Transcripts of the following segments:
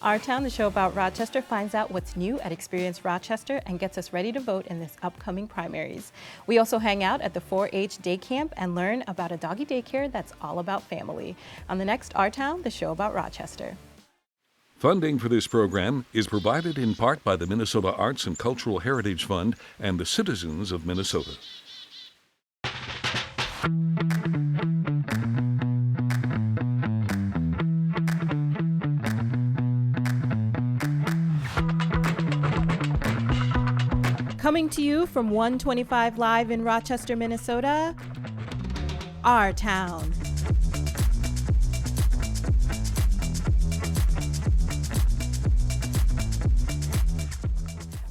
Our Town, the show about Rochester, finds out what's new at Experience Rochester and gets us ready to vote in this upcoming primaries. We also hang out at the 4-H day camp and learn about a doggy daycare that's all about family. On the next Our Town, the show about Rochester. Funding for this program is provided in part by the Minnesota Arts and Cultural Heritage Fund and the citizens of Minnesota. Coming to you from 125 Live in Rochester, Minnesota, Our Town.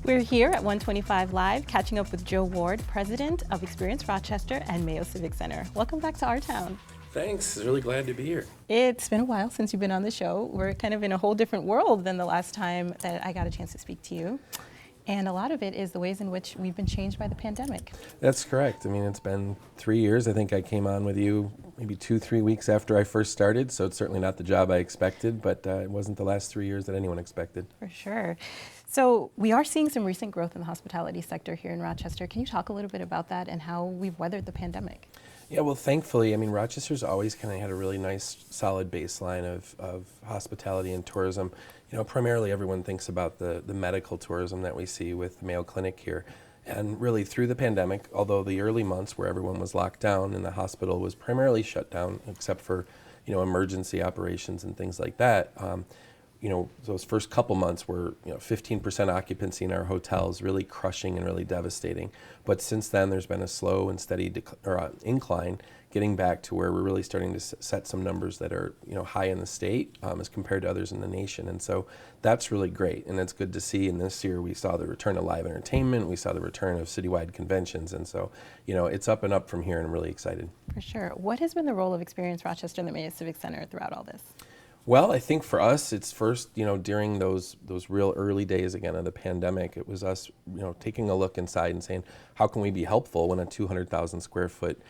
We're here at 125 Live, catching up with Joe Ward, president of Experience Rochester and Mayo Civic Center. Welcome back to Our Town. Thanks. Really glad to be here. It's been a while since you've been on the show. We're kind of in a whole different world than the last time that I got a chance to speak to you. And a lot of it is the ways in which we've been changed by the pandemic. That's correct. I mean, it's been 3 years. I think I came on with you maybe 2-3 weeks after I first started, so it's certainly not the job I expected, but it wasn't the last 3 years that anyone expected. For sure. So we are seeing some recent growth in the hospitality sector here in Rochester. Can you talk a little bit about that and how we've weathered the pandemic? Yeah, well, thankfully, I mean, Rochester's always kind of had a really nice, solid baseline of hospitality and tourism. You know, primarily everyone thinks about the medical tourism that we see with the Mayo Clinic here. And really through the pandemic, although the early months where everyone was locked down and the hospital was primarily shut down, except for, you know, emergency operations and things like that, you know, those first couple months were, 15% occupancy in our hotels, really crushing and really devastating. But since then, there's been a slow and steady incline, getting back to where we're really starting to set some numbers that are, high in the state as compared to others in the nation. And so that's really great, and it's good to see. And this year, we saw the return of live entertainment, we saw the return of citywide conventions, and so, it's up and up from here, and I'm really excited. For sure. What has been the role of Experience Rochester and the Mayo Civic Center throughout all this? Well, I think for us, it's first, during those real early days again of the pandemic, it was us, taking a look inside and saying, how can we be helpful when a 200,000 square foot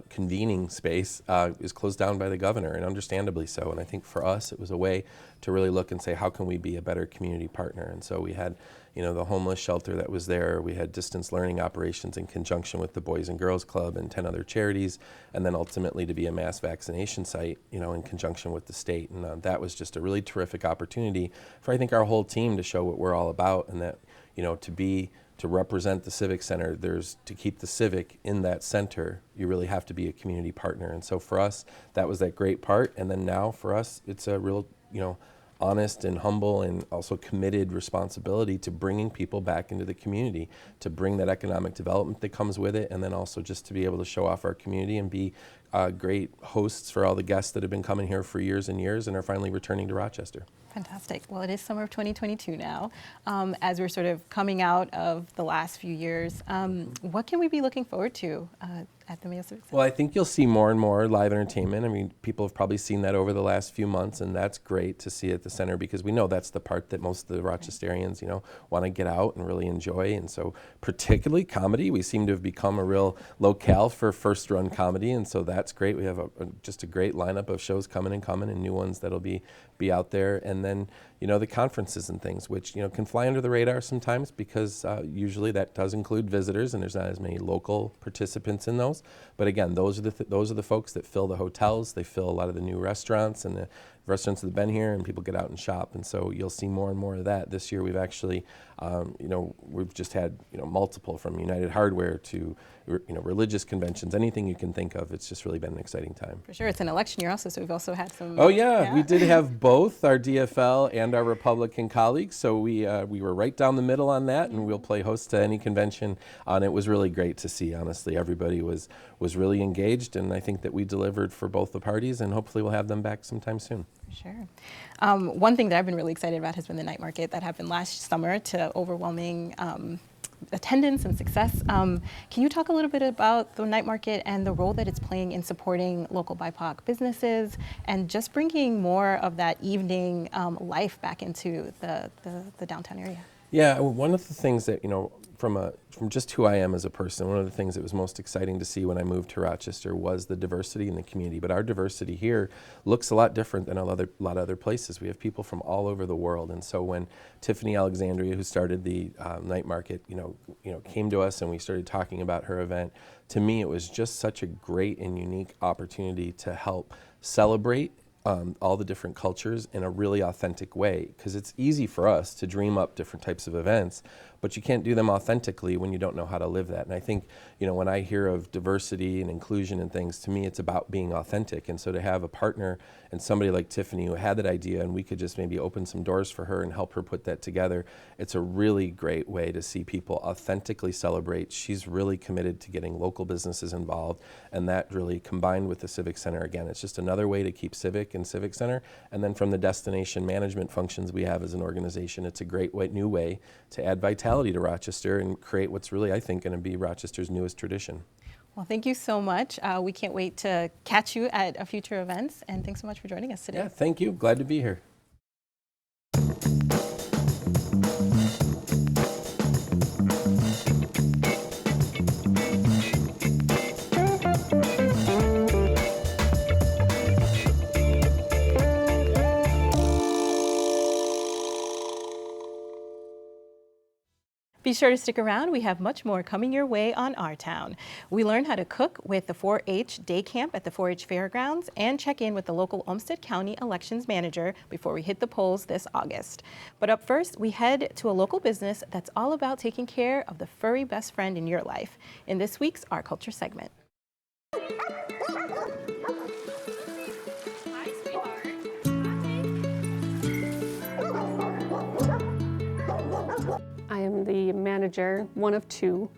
convening space is closed down by the governor, and understandably so. And I think for us, it was a way to really look and say, how can we be a better community partner? And so we had, the homeless shelter that was there. We had distance learning operations in conjunction with the Boys and Girls Club and 10 other charities, and then ultimately to be a mass vaccination site, in conjunction with the state. And that was just a really terrific opportunity for, I think, our whole team to show what we're all about, and that, to represent the Civic Center, to keep the Civic in that center, you really have to be a community partner. And so for us, that was that great part. And then now for us, it's a real, honest and humble and also committed responsibility to bringing people back into the community, to bring that economic development that comes with it, and then also just to be able to show off our community and be great hosts for all the guests that have been coming here for years and years and are finally returning to Rochester. Fantastic. Well, it is summer of 2022 now. As we're sort of coming out of the last few years, what can we be looking forward to at the Mayo Civic Center? Well, I think you'll see more and more live entertainment. I mean, people have probably seen that over the last few months, and that's great to see at the center because we know that's the part that most of the Rochesterians, want to get out and really enjoy. And so particularly comedy, we seem to have become a real locale for first-run comedy, and so that's great. We have just a great lineup of shows coming and new ones that'll be out there. And then, the conferences and things, which, can fly under the radar sometimes because usually that does include visitors and there's not as many local participants in those. But again, those are the folks that fill the hotels. They fill a lot of the new restaurants and the restaurants that have been here, and people get out and shop. And so you'll see more and more of that. This year we've actually, we've just had, multiple, from United Hardware to, religious conventions, anything you can think of. It's just really been an exciting time. For sure. It's an election year also, so we've also had some. Oh yeah. We did have both our DFL and our Republican colleagues. So we were right down the middle on that, and we'll play host to any convention. And it was really great to see, honestly. Everybody was really engaged, and I think that we delivered for both the parties, and hopefully we'll have them back sometime soon. For sure. One thing that I've been really excited about has been the night market that happened last summer to overwhelming attendance and success. Can you talk a little bit about the night market and the role that it's playing in supporting local BIPOC businesses and just bringing more of that evening life back into the downtown area? Yeah, one of the things that, from just who I am as a person, one of the things that was most exciting to see when I moved to Rochester was the diversity in the community. But our diversity here looks a lot different than a lot of other places. We have people from all over the world, and so when Tiffany Alexandria, who started the night market, came to us and we started talking about her event, to me it was just such a great and unique opportunity to help celebrate all the different cultures in a really authentic way, because it's easy for us to dream up different types of events, but you can't do them authentically when you don't know how to live that. And I think, when I hear of diversity and inclusion and things, to me it's about being authentic. And so to have a partner and somebody like Tiffany who had that idea and we could just maybe open some doors for her and help her put that together, it's a really great way to see people authentically celebrate. She's really committed to getting local businesses involved, and that really combined with the Civic Center, again, it's just another way to keep Civic and Civic Center. And then from the destination management functions we have as an organization, it's a great new way to add vitality to Rochester and create what's really, I think, going to be Rochester's newest tradition. Well, thank you so much. We can't wait to catch you at future events, and thanks so much for joining us today. Yeah, thank you. Glad to be here. Be sure to stick around. We have much more coming your way on Our Town. We learn how to cook with the 4-H day camp at the 4-H fairgrounds and check in with the local Olmsted County elections manager before we hit the polls this August. But up first, we head to a local business that's all about taking care of the furry best friend in your life in this week's Our Culture segment. I am the manager, one of two,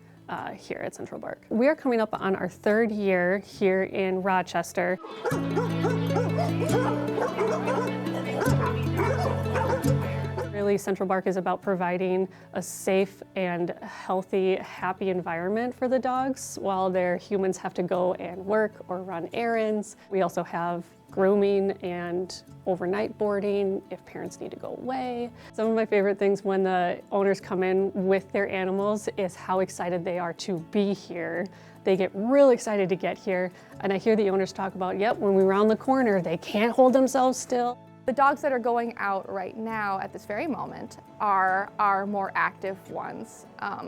here at Central Park. We are coming up on our 3rd year here in Rochester. Really, Central Park is about providing a safe and healthy, happy environment for the dogs while their humans have to go and work or run errands. We also have grooming and overnight boarding if parents need to go away. Some of my favorite things when the owners come in with their animals is how excited they are to be here. They get real excited to get here, and I hear the owners talk about, yep, when we round the corner, they can't hold themselves still. The dogs that are going out right now at this very moment are our more active ones.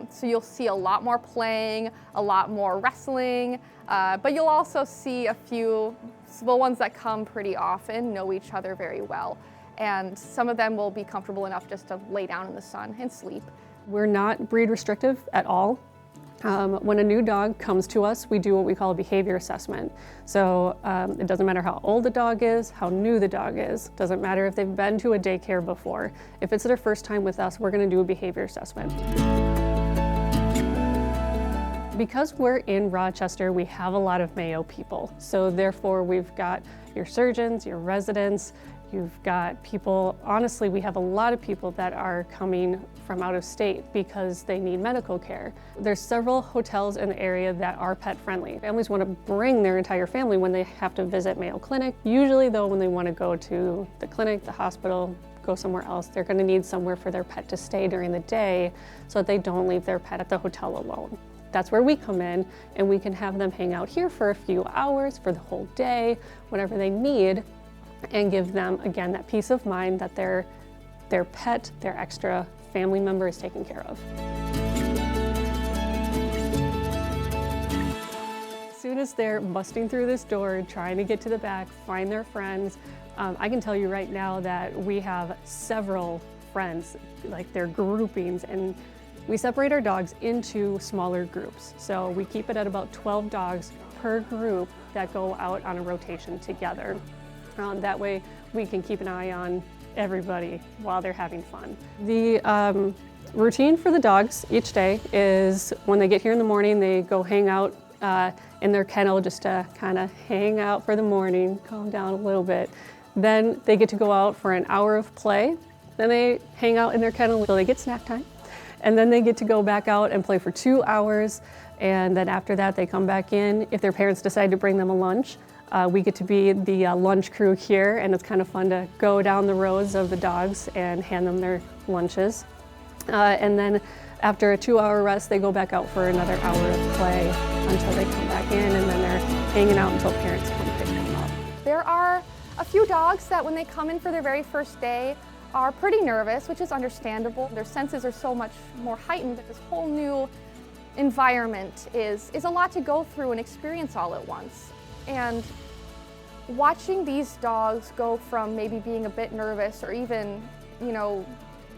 So you'll see a lot more playing, a lot more wrestling, but you'll also see a few, the ones that come pretty often know each other very well. And some of them will be comfortable enough just to lay down in the sun and sleep. We're not breed restrictive at all. When a new dog comes to us, we do what we call a behavior assessment. So it doesn't matter how old the dog is, how new the dog is, doesn't matter if they've been to a daycare before. If it's their first time with us, we're going to do a behavior assessment. Because we're in Rochester, we have a lot of Mayo people. So therefore, we've got your surgeons, your residents, you've got people, honestly, we have a lot of people that are coming from out of state because they need medical care. There's several hotels in the area that are pet friendly. Families want to bring their entire family when they have to visit Mayo Clinic. Usually though, when they want to go to the clinic, the hospital, go somewhere else, they're going to need somewhere for their pet to stay during the day so that they don't leave their pet at the hotel alone. That's where we come in, and we can have them hang out here for a few hours, for the whole day, whatever they need, and give them, again, that peace of mind that their pet, their extra family member is taken care of. As soon as they're busting through this door, trying to get to the back, find their friends, I can tell you right now that we have several friends, like their groupings, and we separate our dogs into smaller groups. So we keep it at about 12 dogs per group that go out on a rotation together. That way we can keep an eye on everybody while they're having fun. The routine for the dogs each day is when they get here in the morning, they go hang out in their kennel just to kind of hang out for the morning, calm down a little bit. Then they get to go out for an hour of play. Then they hang out in their kennel until they get snack time. And then they get to go back out and play for 2 hours. And then after that, they come back in. If their parents decide to bring them a lunch, we get to be the lunch crew here, and it's kind of fun to go down the rows of the dogs and hand them their lunches. And then After a 2-hour rest, they go back out for another hour of play until they come back in, and then they're hanging out until parents come pick them up. There are a few dogs that when they come in for their very first day are pretty nervous, which is understandable. Their senses are so much more heightened that this whole new environment is a lot to go through and experience all at once. And watching these dogs go from maybe being a bit nervous or even, you know,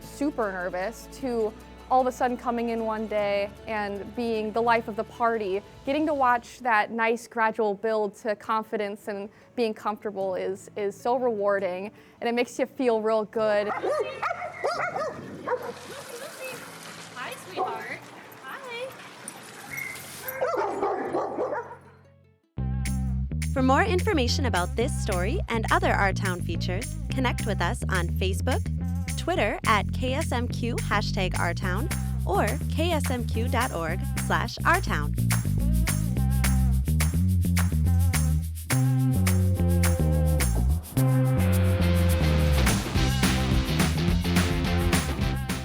super nervous to all of a sudden coming in one day and being the life of the party, getting to watch that nice gradual build to confidence and being comfortable is so rewarding, and it makes you feel real good. Hi, sweetheart. Hi. For more information about this story and other Our Town features, connect with us on Facebook, Twitter at KSMQ #OurTown, or ksmq.org/OurTown.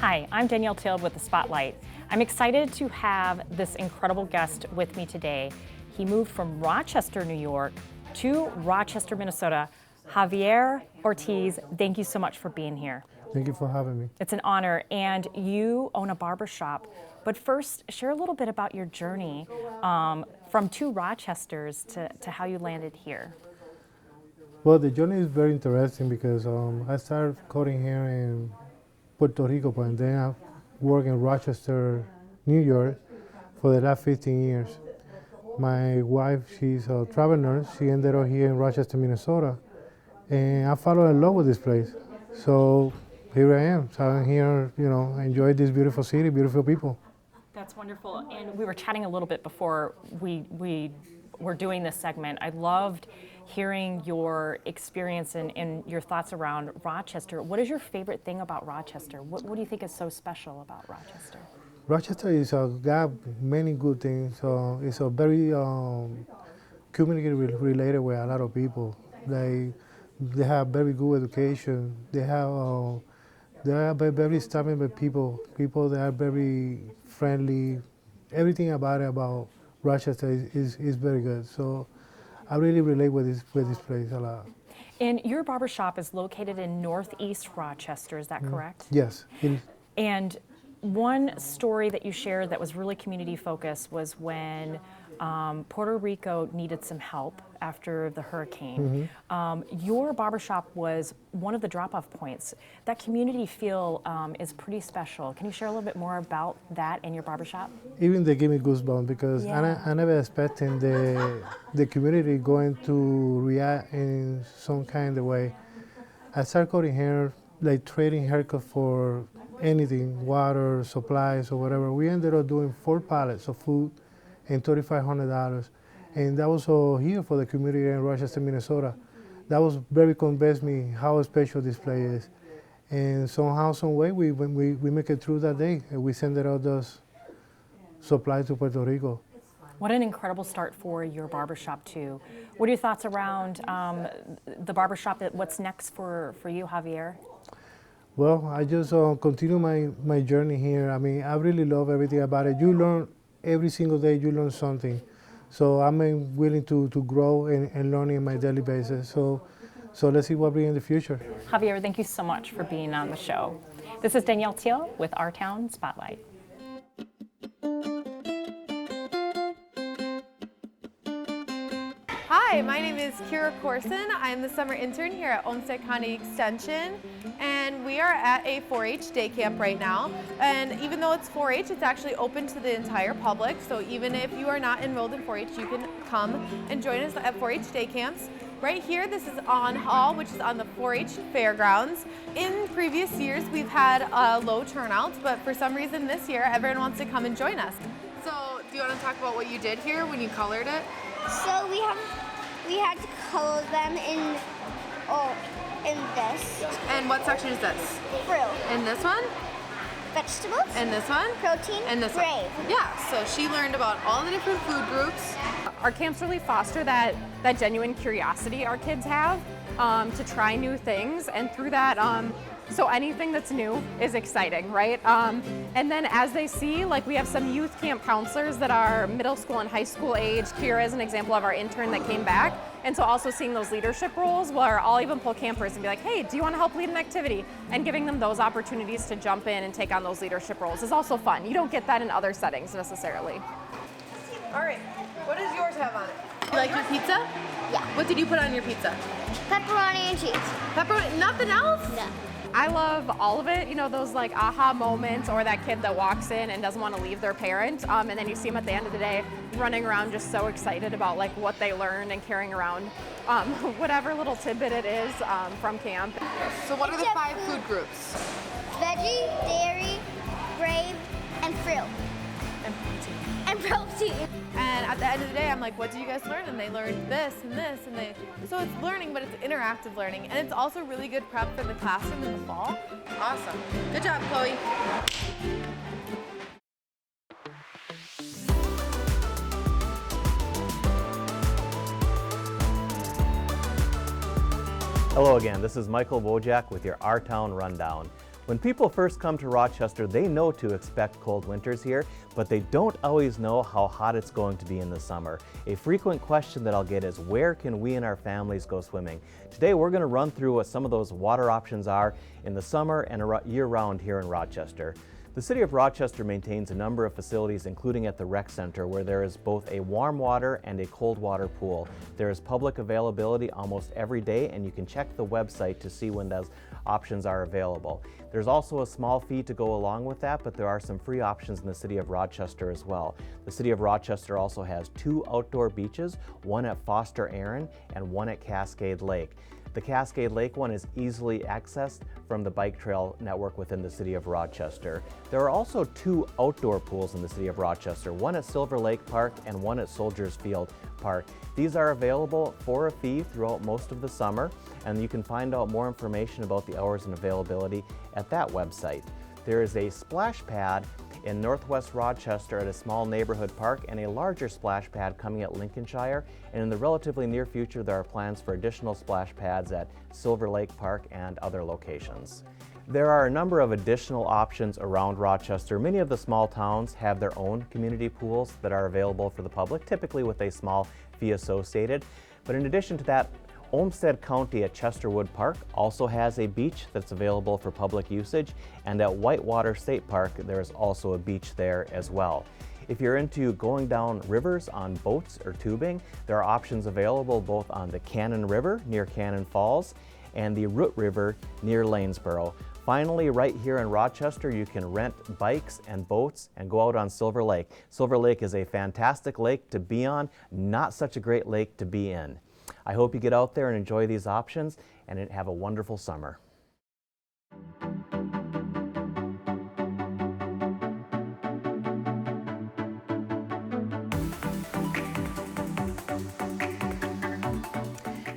Hi, I'm Danielle Teal with The Spotlight. I'm excited to have this incredible guest with me today. He moved from Rochester, New York to Rochester, Minnesota. Javier Ortiz, thank you so much for being here. Thank you for having me. It's an honor, and you own a barbershop. But first, share a little bit about your journey from two Rochesters to how you landed here. Well, the journey is very interesting because I started cutting hair in Puerto Rico, and then I worked in Rochester, New York for the last 15 years. My wife, she's a travel nurse. She ended up here in Rochester, Minnesota, and I fell in love with this place. So here I am. So I'm here, you know, enjoy this beautiful city, beautiful people. That's wonderful. And we were chatting a little bit before we were doing this segment. I loved hearing your experience and your thoughts around Rochester. What is your favorite thing about Rochester? What do you think is so special about Rochester? Rochester is got many good things. It's a very community related with a lot of people. They have very good education. They are very stubborn people. People that are very friendly. Everything about Rochester is very good. So I really relate with this place a lot. And your barbershop is located in Northeast Rochester, is that correct? Yes. And one story that you shared that was really community focused was when Puerto Rico needed some help after the hurricane. Your barbershop was one of the drop-off points. That community feel is pretty special. Can you share a little bit more about that in your barbershop? Even they give me goosebumps because I never expected the community going to react in some kind of way. I started cutting hair, like trading haircut for anything, water, supplies, or whatever. We ended up doing 4 pallets of food and $3,500. And that was all here for the community in Rochester, Minnesota. That was very convinced me how special this place is. And somehow, some way, we make it through that day. And we sent out those supplies to Puerto Rico. What an incredible start for your barbershop too. What are your thoughts around the barbershop? What's next for you, Javier? Well, I just continue my journey here. I mean, I really love everything about it. You learn every single day, you learn something. So I'm willing to grow and learn in my daily basis. So let's see what we in the future. Javier, thank you so much for being on the show. This is Danielle Teal with Our Town Spotlight. Hi, my name is Kira Corson. I'm the summer intern here at Olmsted County Extension, and we are at a 4-H day camp right now. And even though it's 4-H, it's actually open to the entire public. So even if you are not enrolled in 4-H, you can come and join us at 4-H day camps. Right here, this is on Hall, which is on the 4-H fairgrounds. In previous years, we've had low turnouts, but for some reason this year, everyone wants to come and join us. So do you want to talk about what you did here when you colored it? So we had to color them in this. And what section is this? Fruit. And this one? Vegetables. And this one? Protein. And this Grape. one? Yeah, so she learned about all the different food groups. Our camps really foster that genuine curiosity our kids have to try new things, and through that So anything that's new is exciting, right? And then as they see, like we have some youth camp counselors that are middle school and high school age. Kira is an example of our intern that came back. And so also seeing those leadership roles where I'll even pull campers and be like, hey, do you want to help lead an activity? And giving them those opportunities to jump in and take on those leadership roles is also fun. You don't get that in other settings necessarily. All right, what does yours have on it? You like your pizza? Yeah. What did you put on your pizza? Pepperoni and cheese. Pepperoni, nothing else? No. I love all of it, you know, those like aha moments, or that kid that walks in and doesn't want to leave their parent, and then you see them at the end of the day running around just so excited about like what they learned and carrying around whatever little tidbit it is from camp. So what are the 5 food groups? Veggie, dairy, brave, and fruit. And protein. And at the end of the day, I'm like, what did you guys learn? And they learned this and this, and so it's learning, but it's interactive learning, and it's also really good prep for the classroom in the fall. Awesome. Good job, Chloe. Hello again, this is Michael Wojcik with your Our Town Rundown. When people first come to Rochester, they know to expect cold winters here, but they don't always know how hot it's going to be in the summer. A frequent question that I'll get is, where can we and our families go swimming? Today we're going to run through what some of those water options are in the summer and year-round here in Rochester. The City of Rochester maintains a number of facilities, including at the rec center, where there is both a warm water and a cold water pool. There is public availability almost every day, and you can check the website to see when those options are available. There's also a small fee to go along with that, but there are some free options in the City of Rochester as well. The City of Rochester also has 2 outdoor beaches, one at Foster Erin and one at Cascade Lake. The Cascade Lake one is easily accessed from the bike trail network within the City of Rochester. There are also 2 outdoor pools in the City of Rochester, one at Silver Lake Park and one at Soldiers Field Park. These are available for a fee throughout most of the summer, and you can find out more information about the hours and availability at that website. There is a splash pad in Northwest Rochester at a small neighborhood park, and a larger splash pad coming at Lincolnshire, and in the relatively near future there are plans for additional splash pads at Silver Lake Park and other locations. There are a number of additional options around Rochester. Many of the small towns have their own community pools that are available for the public, typically with a small fee associated. But in addition to that, Olmsted County at Chesterwood Park also has a beach that's available for public usage, and at Whitewater State Park there is also a beach there as well. If you're into going down rivers on boats or tubing, there are options available both on the Cannon River near Cannon Falls and the Root River near Lanesboro. Finally, right here in Rochester, you can rent bikes and boats and go out on Silver Lake. Silver Lake is a fantastic lake to be on, not such a great lake to be in. I hope you get out there and enjoy these options and have a wonderful summer.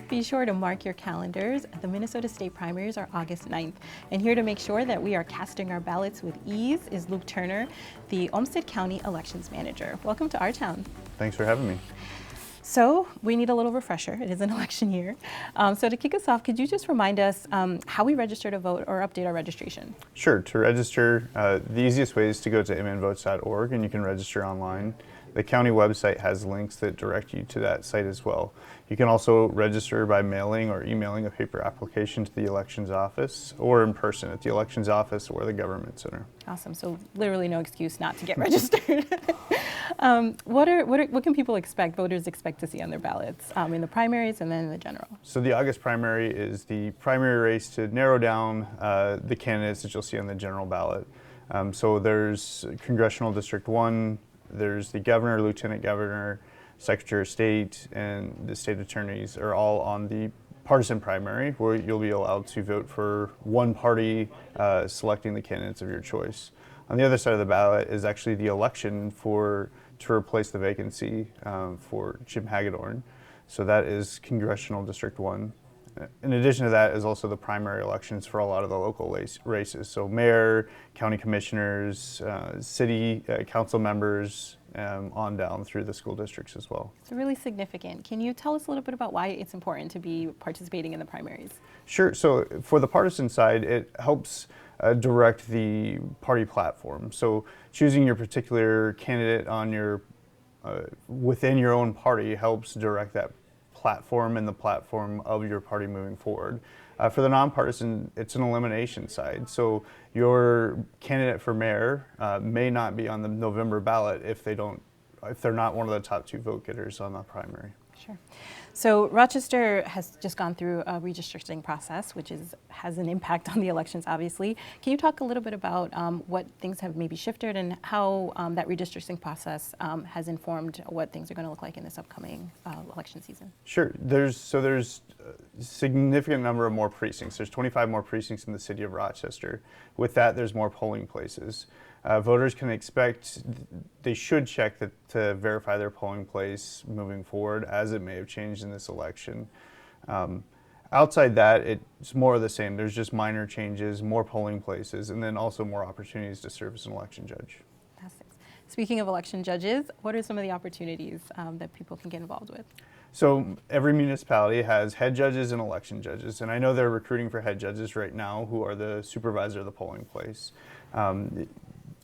Be sure to mark your calendars. The Minnesota State primaries are August 9th. And here to make sure that we are casting our ballots with ease is Luke Turner, the Olmsted County Elections Manager. Welcome to our town. Thanks for having me. So we need a little refresher. It is an election year. So to kick us off, could you just remind us how we register to vote or update our registration? Sure. To register, the easiest way is to go to mnvotes.org, and you can register online. The county website has links that direct you to that site as well. You can also register by mailing or emailing a paper application to the elections office, or in person at the elections office or the government center. Awesome. So literally no excuse not to get registered. What can people expect, voters expect to see on their ballots in the primaries and then in the general? So the August primary is the primary race to narrow down the candidates that you'll see on the general ballot. So there's Congressional District 1, there's the governor, lieutenant governor, secretary of state, and the state attorneys are all on the partisan primary, where you'll be allowed to vote for one party selecting the candidates of your choice. On the other side of the ballot is actually the election to replace the vacancy for Jim Hagedorn. So that is Congressional District 1. In addition to that is also the primary elections for a lot of the local races. So mayor, county commissioners, city council members, on down through the school districts as well. It's really significant. Can you tell us a little bit about why it's important to be participating in the primaries? Sure. So for the partisan side, it helps direct the party platform. So choosing your particular candidate on your within your own party helps direct that platform and the platform of your party moving forward. For the nonpartisan, it's an elimination side. So your candidate for mayor may not be on the November ballot if they're not one of the top 2 vote getters on the primary. Sure. So Rochester has just gone through a redistricting process, which has an impact on the elections, obviously. Can you talk a little bit about what things have maybe shifted and how that redistricting process has informed what things are going to look like in this upcoming election season? Sure. There's a significant number of more precincts. There's 25 more precincts in the city of Rochester. With that, there's more polling places. Voters can expect, they should check to verify their polling place moving forward, as it may have changed in this election. Outside that, it's more of the same. There's just minor changes, more polling places, and then also more opportunities to serve as an election judge. Fantastic. Speaking of election judges, what are some of the opportunities that people can get involved with? So every municipality has head judges and election judges, and I know they're recruiting for head judges right now who are the supervisor of the polling place.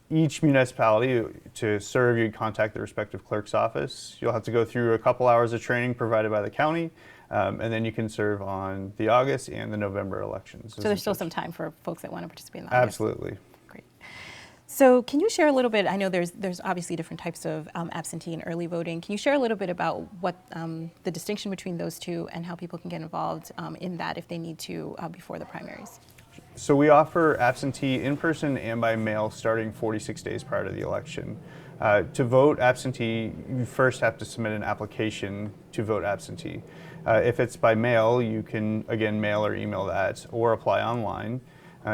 Each municipality, to serve, you'd contact the respective clerk's office. You'll have to go through a couple hours of training provided by the county, and then you can serve on the August and the November elections. So there's still some time for folks that want to participate in that. Absolutely. Great. So can you share a little bit, I know there's obviously different types of absentee and early voting. Can you share a little bit about what the distinction between those two and how people can get involved in that if they need to before the primaries? So we offer absentee in person and by mail starting 46 days prior to the election. To vote absentee, you first have to submit an application to vote absentee. If it's by mail, you can, again, mail or email that or apply online.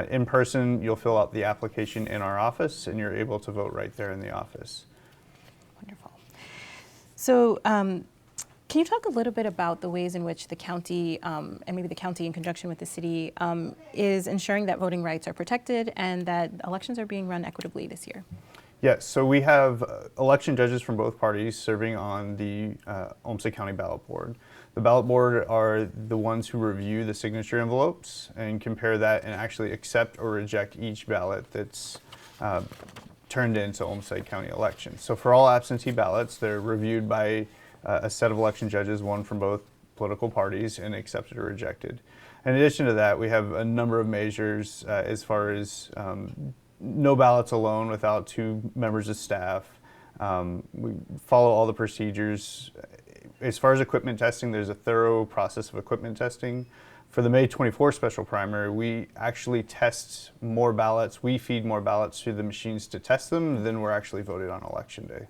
In person, you'll fill out the application in our office and you're able to vote right there in the office. Wonderful. So can you talk a little bit about the ways in which the county, and maybe the county in conjunction with the city, is ensuring that voting rights are protected and that elections are being run equitably this year? Yes, so we have election judges from both parties serving on the Olmsted County Ballot Board. The ballot board are the ones who review the signature envelopes and compare that and actually accept or reject each ballot that's turned into Olmsted County elections. So for all absentee ballots, they're reviewed by a set of election judges, one from both political parties, and accepted or rejected. In addition to that, we have a number of measures as far as no ballots alone without 2 members of staff. We follow all the procedures. As far as equipment testing, there's a thorough process of equipment testing. For the May 24 special primary, we actually test more ballots. We feed more ballots through the machines to test them than were actually voted on Election Day.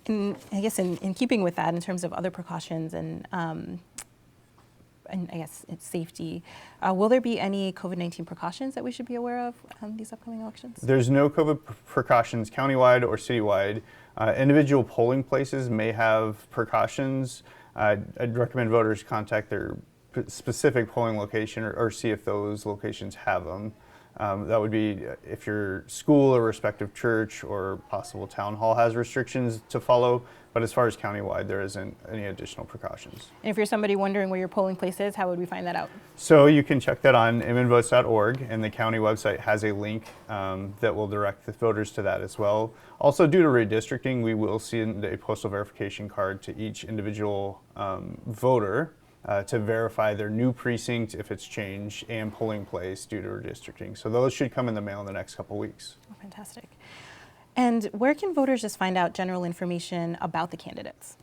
And I guess in keeping with that, in terms of other precautions and I guess it's safety, will there be any COVID-19 precautions that we should be aware of these upcoming elections? There's no COVID precautions countywide or citywide. Individual polling places may have precautions. I'd recommend voters contact their specific polling location or see if those locations have them. That would be if your school or respective church or possible town hall has restrictions to follow, but as far as countywide, there isn't any additional precautions. And if you're somebody wondering where your polling place is, how would we find that out? So you can check that on mnvotes.org, and the county website has a link that will direct the voters to that as well. Also, due to redistricting, we will send a postal verification card to each individual voter to verify their new precinct if it's changed and polling place due to redistricting. So those should come in the mail in the next couple weeks. Oh, fantastic. And where can voters just find out general information about the candidates?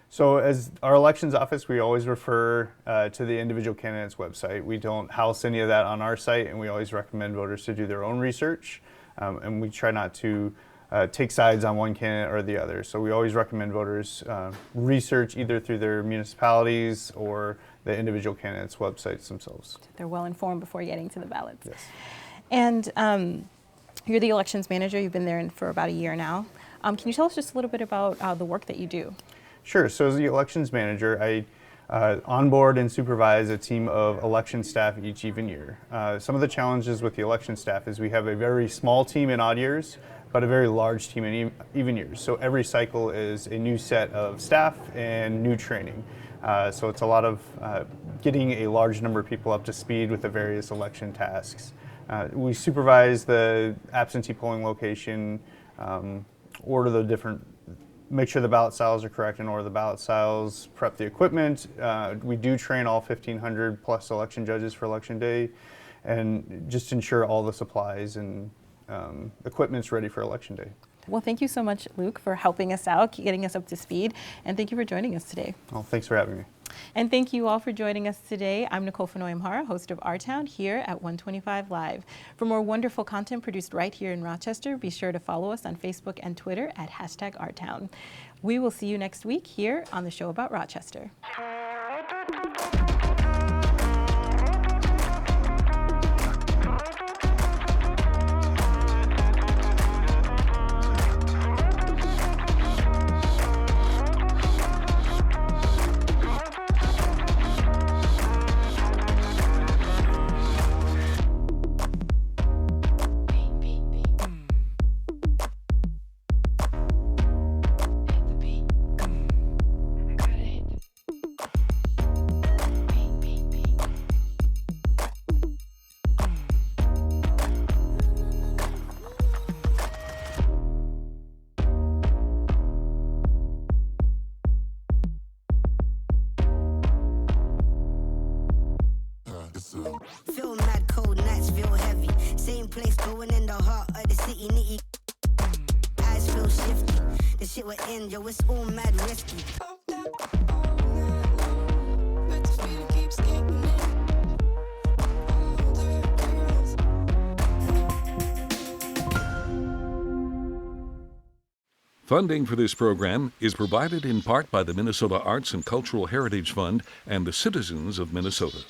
So as our elections office, we always refer to the individual candidate's website. We don't house any of that on our site, and we always recommend voters to do their own research. And we try not to take sides on one candidate or the other. So we always recommend voters research either through their municipalities or the individual candidates' websites themselves. They're well informed before getting to the ballots. Yes. And you're the elections manager. You've been there for about a year now. Can you tell us just a little bit about the work that you do? Sure. So as the elections manager, I onboard and supervise a team of election staff each even year. Some of the challenges with the election staff is we have a very small team in odd years. but a very large team in even years. So every cycle is a new set of staff and new training. So it's a lot of getting a large number of people up to speed with the various election tasks. We supervise the absentee polling location, order the different, make sure the ballot styles are correct and order the ballot styles, prep the equipment. We do train all 1,500 plus election judges for election day, and just ensure all the supplies and equipment's ready for election day. Well, thank you so much, Luke, for helping us out, getting us up to speed, and thank you for joining us today. Well, thanks for having me. And thank you all for joining us today. I'm Nicole Fenoy-Amhara, host of Our Town here at 125 Live. For more wonderful content produced right here in Rochester, be sure to follow us on Facebook and Twitter at #OurTown. We will see you next week here on the show about Rochester. Feel mad, cold nights feel heavy. Same place, going in the heart of the city, nitty. Eyes feel shifty. The shit we're in, yo, it's all mad risky. Funding for this program is provided in part by the Minnesota Arts and Cultural Heritage Fund and the citizens of Minnesota.